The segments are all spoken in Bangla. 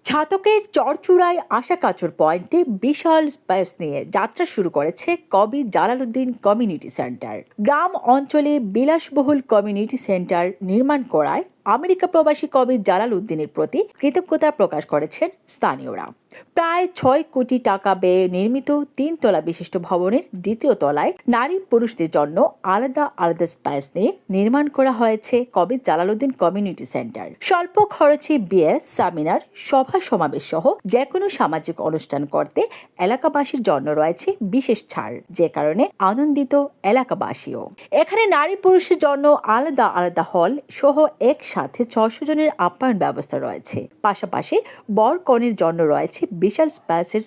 ছাতকের চরচূড়ায় আশাকাচর পয়েন্টে বিশাল স্পেস নিয়ে যাত্রা শুরু করেছে কবি জালালউদ্দিন কমিউনিটি সেন্টার। গ্রাম অঞ্চলে বিলাসবহুল কমিউনিটি সেন্টার নির্মাণ করায় আমেরিকা প্রবাসী কবি জালালউদ্দিনের প্রতি কৃতজ্ঞতা প্রকাশ করেছেন স্থানীয়রা। প্রায় ৬ কোটি টাকা ব্যয়ে নির্মিত ৩ তলা বিশিষ্ট ভবনের দ্বিতীয় তলায় নারী পুরুষদের জন্য আলাদা আলাদা স্পেস নিয়ে নির্মাণ করা হয়েছে কবি জালালউদ্দিন কমিউনিটি সেন্টার। স্বল্প খরচে বিয়ে, সেমিনার, সভা সমাবেশ সহ যে কোনো সামাজিক অনুষ্ঠান করতে এলাকাবাসীর জন্য রয়েছে বিশেষ ছাড়, যে কারণে আনন্দিত এলাকাবাসীও। এখানে নারী পুরুষের জন্য আলাদা আলাদা হল সহ একসাথে ৬০০ জনের আপ্যায়ন ব্যবস্থা রয়েছে। পাশাপাশি বর কনের জন্য রয়েছে বিশাল স্পেসের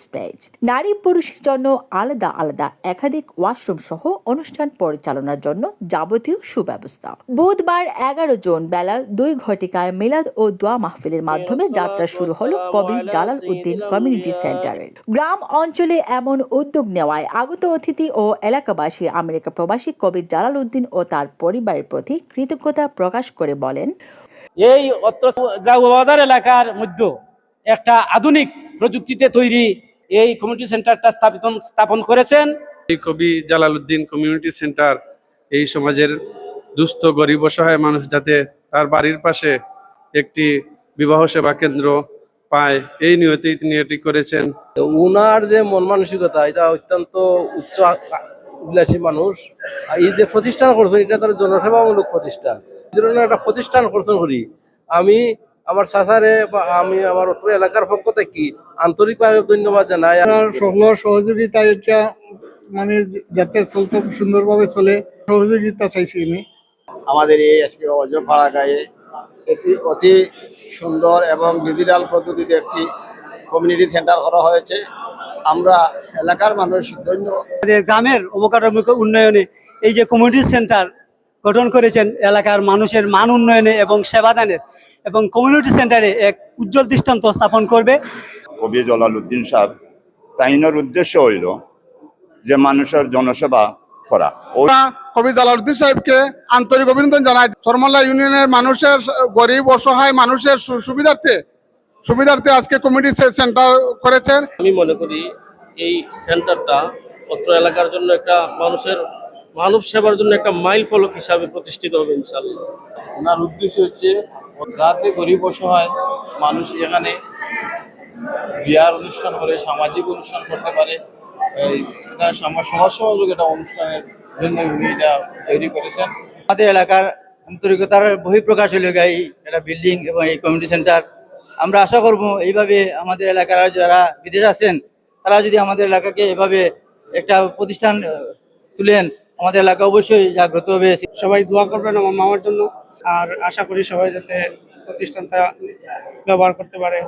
স্টেজ। নারী পুরুষের জন্য আলাদা আলাদা একাধিক ওয়াশরুম সহ অনুষ্ঠান পরিচালনার জন্য যাবতীয় সুব্যবস্থা। বুধবার ১১ জুন বেলা ২ ঘটিকায় মিলাদ ও দোয়া মাহফিলের মাধ্যমে যাত্রা শুরু হলো কবি জালালউদ্দিন কমিউনিটি সেন্টারের। গ্রাম অঞ্চলে এমন উদ্যোগ নেওয়ায় আগত অতিথি ও এলাকাবাসী আমেরিকা প্রবাসী কবি জালালউদ্দিন ও তার পরিবারের প্রতি কৃতজ্ঞতা প্রকাশ করে বলেন, এই বাজার এলাকার মধ্যে একটা আধুনিক প্রযুক্তিতে তৈরি এই কমিউনিটি সেন্টারটা স্থাপন করেছেন। এই কবি জালালউদ্দিন কমিউনিটি সেন্টার এই সমাজের দুস্থ গরিব অসহায় মানুষ যাতে তার বাড়ির পাশে একটি বিবাহ সেবা কেন্দ্র পায়, এই নিয়তেই তিনি এটি করেছেন। উনার যে মন মানসিকতা, এটা অত্যন্ত উচ্চ বিলাসী মানুষ। এই যে প্রতিষ্ঠান করছেন, এটা তার জনসেবামূলক প্রতিষ্ঠান। এই ধরনের একটা প্রতিষ্ঠান করছেন করি আমি আমার চাচারে বা আমি আমার অত্র এলাকার পক্ষ থেকে আন্তরিকভাবে ধন্যবাদ জানাই। সহযোগিতা এটা মানে যাতে চলতে সুন্দরভাবে চলে, সহযোগিতা চাইছি আমি। আমাদের এই আজকে অজপাড়া গায়ে এটি অতি সুন্দর এবং ডিজিটাল পদ্ধতিতে একটি কমিউনিটি সেন্টার করা হয়েছে। আমরা এলাকার মানুষ ধন্য। আমাদের গ্রামের অবকাঠামো উন্নয়নে এই যে কমিউনিটি সেন্টার গঠন করেছেন, এলাকার মানুষের মান উন্নয়নে এবং সেবাদানের, এবং কমিউনিটি সেন্টারে এক উজ্জ্বল দৃষ্টান্ত স্থাপন করবে। কবি জালালউদ্দিন সাহেব তাইনের উদ্দেশ্য হইল যে মানুষের জনসেবা করা। ওরা কবি জালালউদ্দিন সাহেবকে আন্তরিক অভিনন্দন জানায়। চরমল্লা ইউনিয়নের মানুষের, গরিব অসহায় মানুষের সুবিধার্থে আজকে কমিউনিটি সেন্টার করেছেন। আমি মনে করি এই সেন্টারটা অত্র এলাকার জন্য একটা মানব সেবার জন্য একটা মাইল ফলক হিসাবে প্রতিষ্ঠিত হবে ইনশাআল্লাহ। ওনার উদ্দেশ্য হচ্ছে যাতে গরিব অসহায় মানুষ এখানে বিয়ার অনুষ্ঠান করে, সামাজিক অনুষ্ঠান করতে পারে। এটা সমাজসেবামূলক একটা অনুষ্ঠানের জন্য উনি এটা তৈরি করেছেন। আমাদের এলাকার আন্তরিকতার বহিঃপ্রকাশ হলো এই একটা বিল্ডিং এবং এই কমিউনিটি সেন্টার। আমরা আশা করব এইভাবে আমাদের এলাকার যারা বিদেশ আছেন তারা যদি আমাদের এলাকাকে এভাবে একটা প্রতিষ্ঠান তুলেন, আমাদের এলাকা অবশ্যই জাগ্রত হবে। সবাই দোয়া করবেন আমার মামার জন্য, আর আশা করি সবাই যাতে প্রতিষ্ঠানটা ব্যবহার করতে পারে।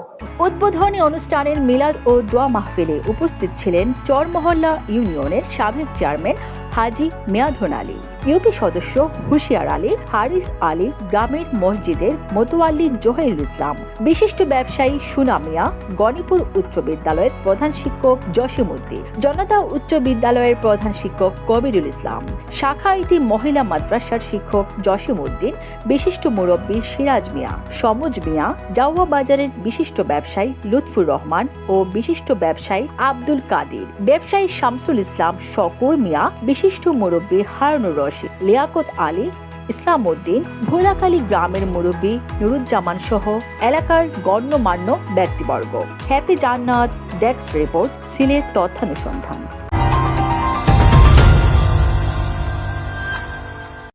উদ্বোধনী অনুষ্ঠানের মিলাদ ও দোয়া মাহফিলে উপস্থিত ছিলেন চরমহল্লা ইউনিয়নের সাবেক চেয়ারম্যান হাজি মেয়াধন আলী, ইউপি সদস্য হুশিয়ার আলী, হারিস আলী, গ্রামের মসজিদের মোতোয়াল্লি জহিরুল ইসলাম, বিশিষ্ট ব্যবসায়ী সুনা মিয়া, গণিপুর উচ্চ বিদ্যালয়ের প্রধান শিক্ষক জসিম উদ্দিন, জনতা উচ্চ বিদ্যালয়ের প্রধান শিক্ষক কবিরুল ইসলাম, শাখা ইতি মহিলা মাদ্রাসার শিক্ষক জসিম উদ্দিন, বিশিষ্ট মুরব্বী সিরাজ মিয়া, সমজ মিয়া, জাউয়া বাজারের বিশিষ্ট ব্যবসায়ী লুৎফুর রহমান ও বিশিষ্ট ব্যবসায়ী আব্দুল কাদির, ব্যবসায়ী শামসুল ইসলাম, শকুর মিয়া, বিশিষ্ট মুরব্বী হারুনুর রশিদ, লিয়াকত আলী, ইসলাম উদ্দিন, ভোলাকালী গ্রামের মুরব্বী নুরুজ্জামান সহ এলাকার গণ্যমান্য ব্যক্তিবর্গ। হ্যাপি জান্নাত, ডেস্ক রিপোর্ট, সিলেট তথ্যানুসন্ধান।